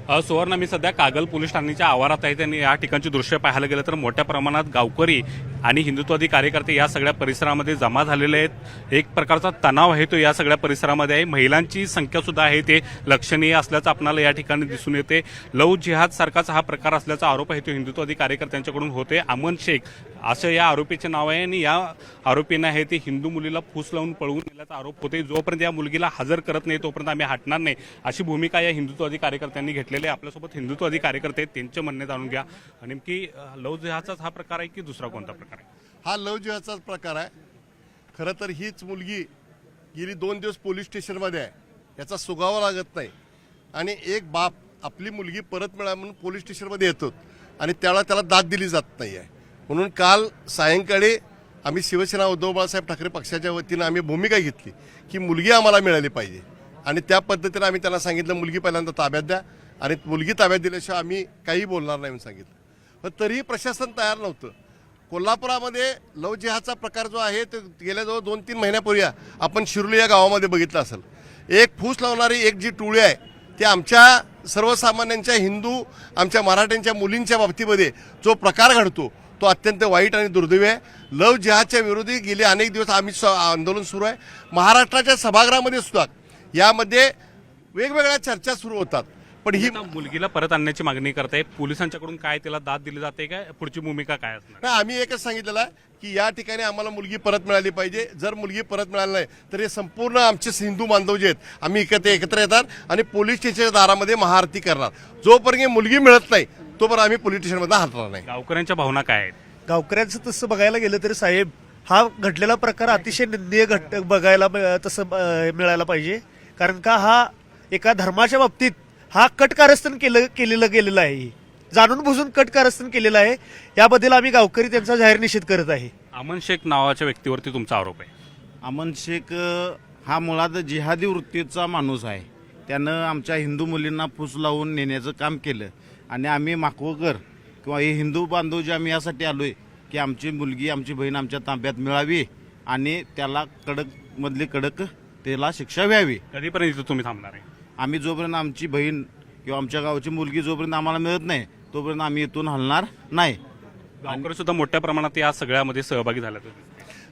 सुवर्ण, मी सध्या कागल पोलीस ठाण्याच्या आवारात आहे. त्यांनी या ठिकाणची दृश्य पाहायला गेलं तर मोठ्या प्रमाणात गावकरी आणि हिंदुत्ववादी कार्यकर्ते या सगळ्या परिसरामध्ये जमा झालेले आहेत. एक प्रकारचा तणाव आहे तो या सगळ्या परिसरामध्ये आहे. महिलांची संख्या सुद्धा आहे ते लक्षणीय असल्याचं आपल्याला या ठिकाणी दिसून येते. लव्ह जिहाद सारखाच हा प्रकार असल्याचा आरोप आहे तो हिंदुत्ववादी कार्यकर्त्यांच्याकडून होते. अमन शेख असं या आरोपीचे नाव आहे आणि या आरोपींना आहे ते हिंदू मुलीला फूस लावून पळवून नेल्याचा आरोप होते. जोपर्यंत या मुलगीला हजर करत नाही तोपर्यंत आम्ही हटणार नाही अशी भूमिका या हिंदुत्ववादी कार्यकर्त्यांनी घेतलेली आहे. आपल्यासोबत हिंदुत्ववादी कार्यकर्ते आहेत, त्यांचे म्हणणे जाणून घ्या. आणि नेमकी लव्ह जिहादचाच हा प्रकार आहे की दुसरा कोणता प्रकार आहे? हा लव्ह जिहादचाच प्रकार आहे. खरं तर हीच मुलगी गेली 2 दिवस पोलीस स्टेशनमध्ये आहे, याचा सुगावा लागत नाही. आणि एक बाप आपली मुलगी परत मिळा म्हणून पोलीस स्टेशनमध्ये येतो आणि त्याला दाद दिली जात नाही आहे. म्हणून काल सायंकाळी आम्ही शिवसेना उद्धव बाळासाहेब ठाकरे पक्षाच्या वतीनं आम्ही भूमिका घेतली की मुलगी आम्हाला मिळाली पाहिजे. आणि त्या पद्धतीनं आम्ही त्यांना सांगितलं मुलगी पहिल्यांदा ताब्यात द्या आणि मुलगी ताब्यात दिल्याशिवाय आम्ही काही बोलणार नाही म्हणून सांगितलं. पण तरीही प्रशासन तयार नव्हतं. कोल्हापुरामध्ये लव्ह जिहादचा प्रकार जो आहे तो गेल्या जवळ 2-3 महिन्यापूर्वी आपण शिरोली या गावामध्ये बघितलं असेल. एक फूस लावणारी एक जी टोळी आहे ती आमच्या सर्वसामान्यांच्या हिंदू आमच्या मराठ्यांच्या मुलींच्या बाबतीमध्ये जो प्रकार घडतो तो अत्यंत वाईट आणि दुर्दैवी आहे. लव्ह जिहादच्या विरोधी गेले अनेक दिवस आम्ही आंदोलन सुरू आहे. महाराष्ट्राच्या सभागृहामध्ये सुद्धा यामध्ये वेगवेगळ्या चर्चा सुरू होतात. पण ही मुलगीला परत आणण्याची मागणी करताय, पोलिसांच्याकडून काय त्याला दाद दिली जाते काय, पुढची भूमिका काय असणार? नाही, आम्ही एकच सांगितलेलं आहे की या ठिकाणी आम्हाला मुलगी परत मिळाली पाहिजे. जर मुलगी परत मिळाली नाही तर हे संपूर्ण आमचे हिंदू बांधव जे आहेत आम्ही एकत्र येतात आणि पोलीस स्टेशनच्या दारामध्ये महाआरती करणार. जोपर्यंत मुलगी मिळत नाही तोपर्यंत आम्ही पोलीस स्टेशनमध्ये हलणार नाही. गावकऱ्यांच्या भावना काय आहेत? गावकऱ्यांचं तसं बघायला गेलं तरी साहेब हा घडलेला प्रकार अतिशय निंदनीय बघायला तसं मिळायला पाहिजे. कारण का हा एका धर्माच्या बाबतीत हा कटकारस्थान केलेलं गेलेलं आहे, जाणून बुजून कटकारस्थान केलेलं आहे. याबद्दल आम्ही गावकरी त्यांचा जाहीर निषेध करत आहे. अमन शेख नावाच्या व्यक्तीवरती तुमचा आरोप आहे. अमन शेख हा मुळात जिहादी वृत्तीचा माणूस आहे. त्यानं आमच्या हिंदू मुलींना फूस लावून नेण्याचं काम केलं आणि आम्ही माकवकर किंवा हे हिंदू बांधव जे आम्ही यासाठी आलो आहे की आमची मुलगी आमची बहीण आमच्या ताब्यात मिळावी आणि त्याला कडक त्याला शिक्षा व्हावी. कधीपर्यंत इथं तुम्ही थांबणार आहे? आम्ही जोपर्यंत आमची बहीण किंवा आमच्या गावची मुलगी जोपर्यंत आम्हाला मिळत नाही तोपर्यंत आम्ही इथून हलणार नाही. गावकरी सुद्धा मोठ्या प्रमाणात या सगळ्यामध्ये सहभागी झाले.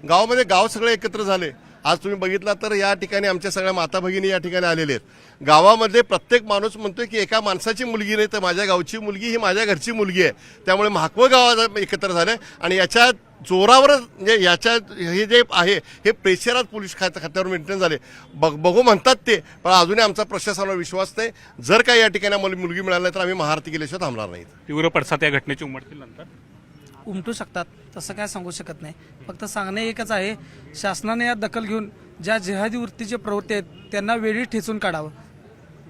गावामध्ये गाव सगळे एकत्र झाले. आज तुम्ही बघितला तर या ठिकाणी आमच्या सगळ्या माता भगिनी या ठिकाणी आलेले आहेत. गावामध्ये प्रत्येक माणूस म्हणतोय की एका माणसाची मुलगी नाही तर माझ्या गावची मुलगी ही माझ्या घरची मुलगी आहे. त्यामुळे महाकव गावात एकत्र झाले आणि याच्या जोरावर म्हणजे याच्या हे जे आहे हे प्रेशरात पोलीस खात्यावर मेंटेन झाले. बघू म्हणतात ते, पण अजूनही आमचा प्रशासनावर विश्वास नाही. जर काही या ठिकाणी मुलगी मिळाली नाही तर आम्ही महाआरती केल्याशिवाय थांबणार नाही. तीव्र पडसाद या घटनेची उमटतील नंतर उमटू शकतात, तसं काय सांगू शकत नाही. फक्त सांगणे एकच आहे, शासनाने यात दखल घेऊन ज्या जिहादी वृत्तीचे प्रवृत्ती आहेत त्यांना वेळी ठेचून काढावं.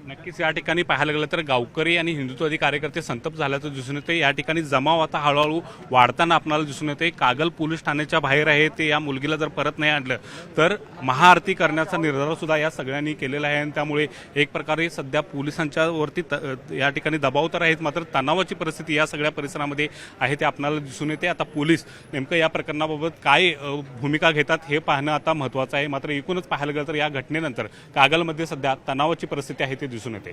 नक्कीच या ठिकाणी पाहायला गेलं तर गावकरी आणि हिंदुत्ववादी कार्यकर्ते संतप्त झाल्याचं दिसून येते. या ठिकाणी जमाव आता हळूहळू वाढताना आपल्याला दिसून येते. कागल पोलीस ठाण्याच्या बाहेर आहे ते या मुलगीला जर परत नाही आणलं तर महाआरती करण्याचा निर्धार सुद्धा या सगळ्यांनी केलेला आहे. आणि त्यामुळे एक प्रकारे सध्या पोलिसांच्या वरती या ठिकाणी दबाव तर आहेत, मात्र तणावाची परिस्थिती या सगळ्या परिसरामध्ये आहे ते आपल्याला दिसून येते. आता पोलीस नेमकं या प्रकरणाबाबत काय भूमिका घेतात हे पाहणं आता महत्त्वाचं आहे. मात्र एकूणच पाहायला गेलं तर या घटनेनंतर कागलमध्ये सध्या तणावाची परिस्थिती आहे ते दिसून येते.